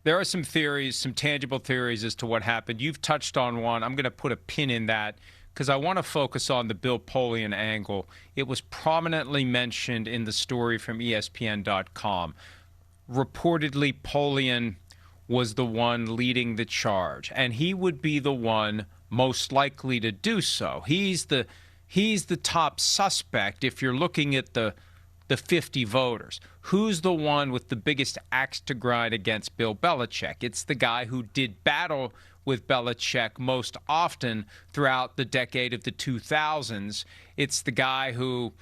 There are some theories, some tangible theories as to what happened. You've touched on one. I'm going to put a pin in that because I want to focus on the Bill Polian angle. It was prominently mentioned in the story from ESPN.com. Reportedly, Polian was the one leading the charge, and he would be the one most likely to do so. He's the top suspect if you're looking at the 50 voters. Who's the one with the biggest axe to grind against Bill Belichick? It's the guy who did battle with Belichick most often throughout the decade of the 2000s. It's the guy who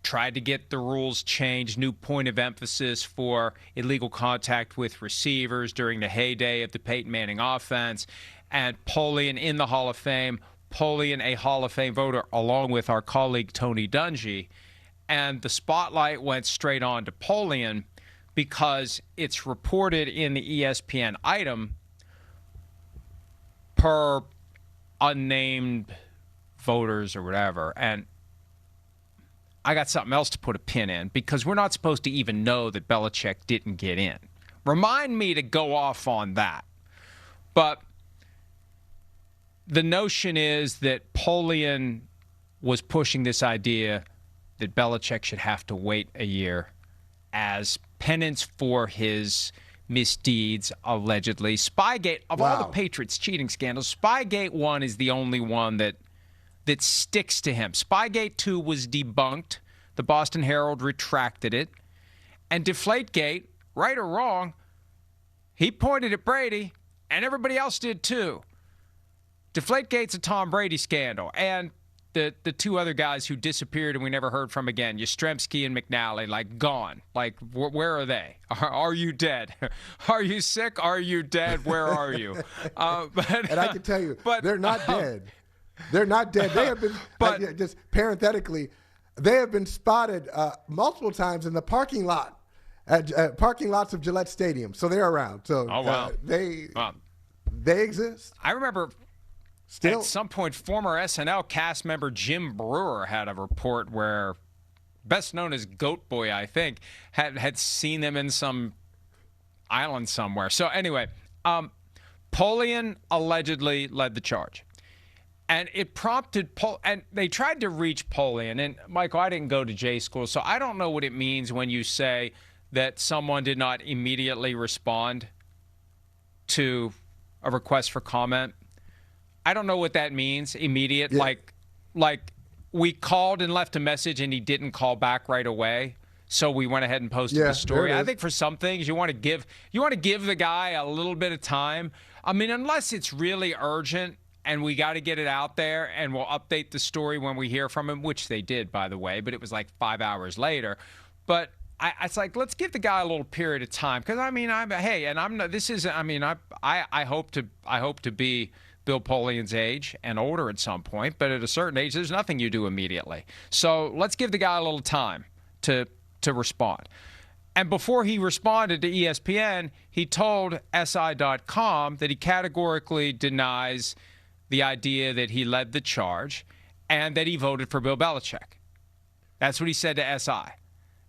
tried to get the rules changed, new point of emphasis for illegal contact with receivers during the heyday of the Peyton Manning offense. And Polian in the Hall of Fame, Polian a Hall of Fame voter, along with our colleague Tony Dungy. And the spotlight went straight on to Polian because it's reported in the ESPN item per unnamed voters or whatever. And I got something else to put a pin in because we're not supposed to even know that Belichick didn't get in. Remind me to go off on that. But the notion is that Polian was pushing this idea that Belichick should have to wait a year as penance for his misdeeds, allegedly. Spygate, of all the Patriots cheating scandals, Spygate 1 is the only one that sticks to him. Spygate 2 was debunked. The Boston Herald retracted it. And Deflategate, right or wrong, he pointed at Brady, and everybody else did too. Deflategate's a Tom Brady scandal. And the two other guys who disappeared and we never heard from again, Yastrzemski and McNally, like gone. Like, where are they? Are you dead? Are you sick? Are you dead? Where are you? And I can tell you, they're not dead. They're not dead. They have been, just parenthetically, they have been spotted multiple times in the parking lot, parking lots of Gillette Stadium. So they're around. So they exist. I remember at some point, former SNL cast member Jim Brewer had a report where, best known as Goat Boy, I think, had seen them in some island somewhere. So anyway, Polian allegedly led the charge. And it prompted and they tried to reach Polian. And, Michael, I didn't go to J school, so I don't know what it means when you say that someone did not immediately respond to a request for comment. I don't know what that means, immediate. Yeah. Like we called and left a message and he didn't call back right away. So we went ahead and posted the story. I think for some things you want to give the guy a little bit of time. I mean, unless it's really urgent and we got to get it out there and we'll update the story when we hear from him, which they did, by the way, but it was like 5 hours later. But it's like, let's give the guy a little period of time. Because, I mean, I hope to be Bill Polian's age and older at some point, but at a certain age, there's nothing you do immediately. So let's give the guy a little time to respond. And before he responded to ESPN, he told SI.com that he categorically denies the idea that he led the charge and that he voted for Bill Belichick. That's what he said to SI.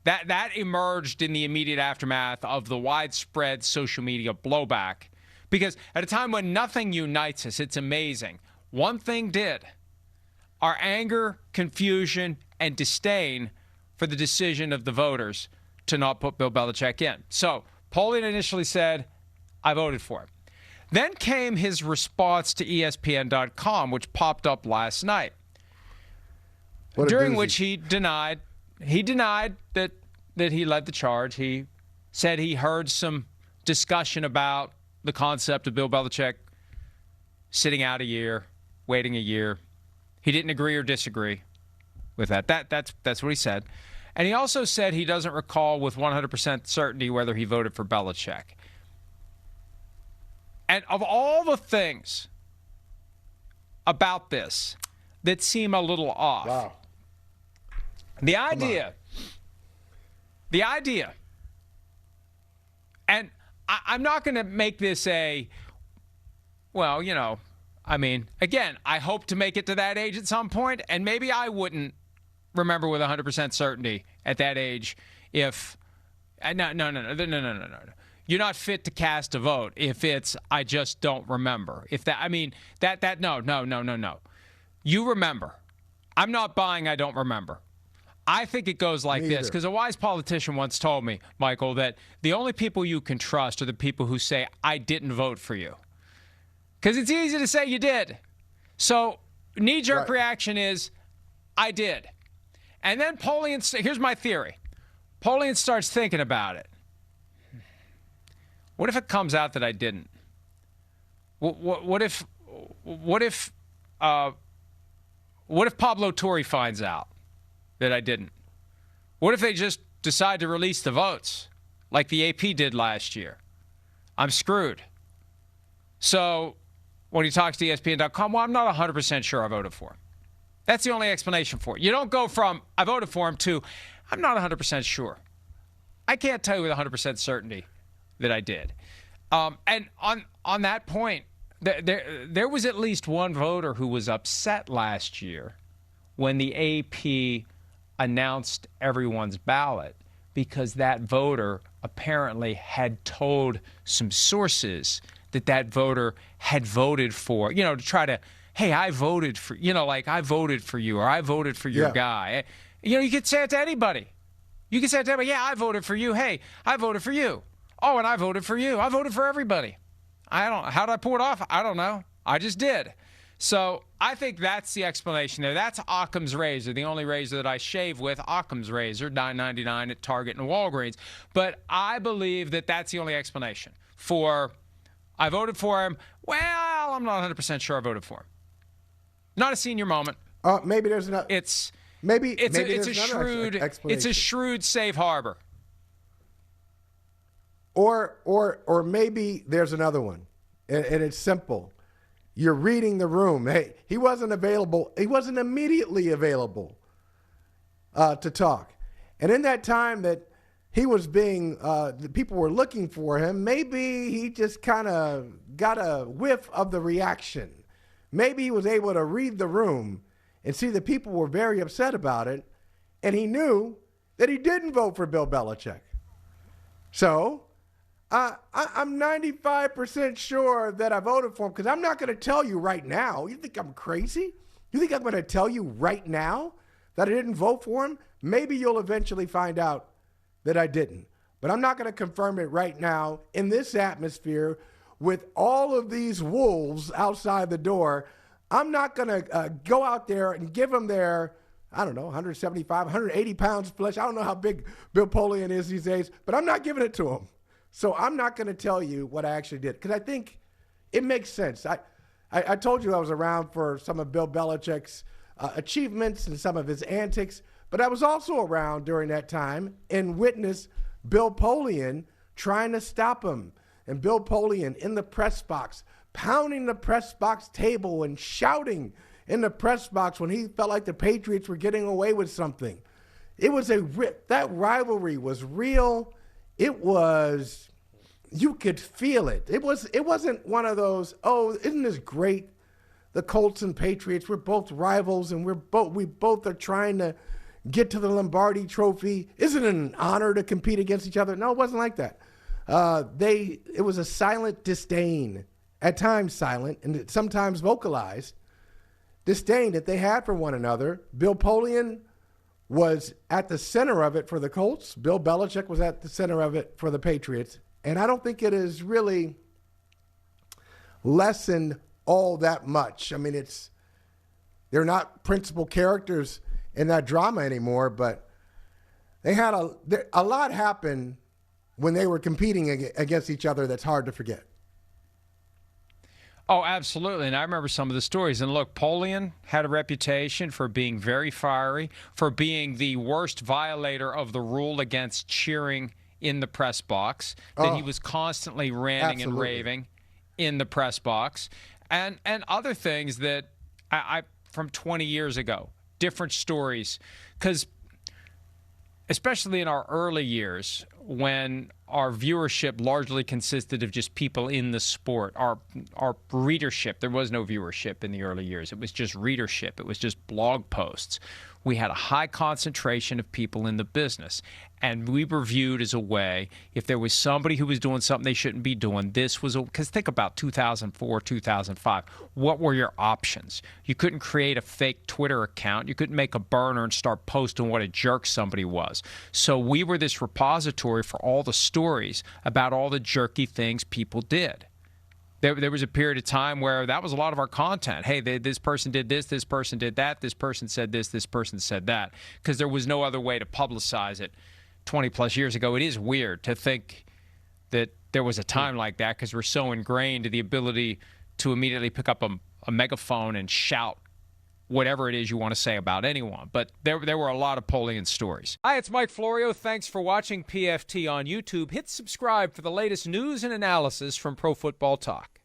That emerged in the immediate aftermath of the widespread social media blowback. Because at a time when nothing unites us, it's amazing. One thing did. Our anger, confusion, and disdain for the decision of the voters to not put Bill Belichick in. So Polian initially said, I voted for him. Then came his response to ESPN.com, which popped up last night, during which he denied that he led the charge. He said he heard some discussion about the concept of Bill Belichick sitting out a year, waiting a year. He didn't agree or disagree with that. That's what he said. And he also said he doesn't recall with 100% certainty whether he voted for Belichick. And of all the things about this that seem a little off, the idea, and I'm not going to make this again, I hope to make it to that age at some point, and maybe I wouldn't remember with 100% certainty at that age if, no. you're not fit to cast a vote if it's I just don't remember. If that, I mean, no. You remember. I'm not buying I don't remember. I think it goes like this, because a wise politician once told me, Michael, that the only people you can trust are the people who say, I didn't vote for you. Because it's easy to say you did. So knee-jerk reaction is, I did. And then Polian, here's my theory. Polian starts thinking about it. What if it comes out that I didn't? What if Pablo Torre finds out that I didn't? What if they just decide to release the votes like the AP did last year? I'm screwed. So when he talks to ESPN.com, well, I'm not 100% sure I voted for him. That's the only explanation for it. You don't go from I voted for him to I'm not 100% sure. I can't tell you with 100% certainty that I did. And on that point, there was at least one voter who was upset last year when the AP announced everyone's ballot, because that voter apparently had told some sources that voter had voted for, to try to, hey, I voted for, like I voted for you, or I voted for your guy. You could say it to anybody. You can say it to anybody, yeah, I voted for you. Hey, I voted for you. Oh, and I voted for you. I voted for everybody. How did I pull it off? I don't know. I just did. So I think that's the explanation there. That's Occam's razor, the only razor that I shave with. Occam's razor, $9.99 at Target and Walgreens. But I believe that that's the only explanation for I voted for him. Well, I'm not 100% sure I voted for him. Not a senior moment. Maybe there's another. It's a shrewd safe harbor. Or maybe there's another one, and it's simple. You're reading the room. Hey, he wasn't available. He wasn't immediately available to talk. And in that time that he was being, the people were looking for him, maybe he just kind of got a whiff of the reaction. Maybe he was able to read the room and see that people were very upset about it, and he knew that he didn't vote for Bill Belichick. So I'm 95% sure that I voted for him, because I'm not going to tell you right now. You think I'm crazy? You think I'm going to tell you right now that I didn't vote for him? Maybe you'll eventually find out that I didn't. But I'm not going to confirm it right now in this atmosphere with all of these wolves outside the door. I'm not going to go out there and give them their, 175, 180 pounds of flesh. I don't know how big Bill Polian is these days, but I'm not giving it to him. So I'm not going to tell you what I actually did, because I think it makes sense. I told you I was around for some of Bill Belichick's achievements and some of his antics, but I was also around during that time and witnessed Bill Polian trying to stop him. And Bill Polian in the press box, pounding the press box table and shouting in the press box when he felt like the Patriots were getting away with something. It was that rivalry was real. It was, you could feel it. It wasn't one of those, oh, isn't this great? The Colts and Patriots, we're both rivals, and we both are trying to get to the Lombardi Trophy. Isn't it an honor to compete against each other? No, it wasn't like that. It was a silent disdain, at times silent, and sometimes vocalized disdain that they had for one another. Bill Polian was at the center of it for the Colts. Bill Belichick was at the center of it for the Patriots. And I don't think it has really lessened all that much. I mean, they're not principal characters in that drama anymore, but they had a lot happen when they were competing against each other that's hard to forget. Oh, absolutely. And I remember some of the stories. And look, Polian had a reputation for being very fiery, for being the worst violator of the rule against cheering in the press box, that he was constantly ranting and raving in the press box, and other things that I from 20 years ago, different stories, because especially in our early years when our viewership largely consisted of just people in the sport, our readership, there was no viewership in the early years. It was just readership. It was just blog posts. We had a high concentration of people in the business. And we were viewed as a way, if there was somebody who was doing something they shouldn't be doing, this was because think about 2004, 2005. What were your options? You couldn't create a fake Twitter account. You couldn't make a burner and start posting what a jerk somebody was. So we were this repository for all the stories about all the jerky things people did. There was a period of time where that was a lot of our content. Hey, this person did this person did that, this person said this person said that, because there was no other way to publicize it 20-plus years ago. It is weird to think that there was a time like that because we're so ingrained to the ability to immediately pick up a megaphone and shout whatever it is you want to say about anyone. But there were a lot of Polian stories. Hi, it's Mike Florio. Thanks for watching PFT on YouTube. Hit subscribe for the latest news and analysis from Pro Football Talk.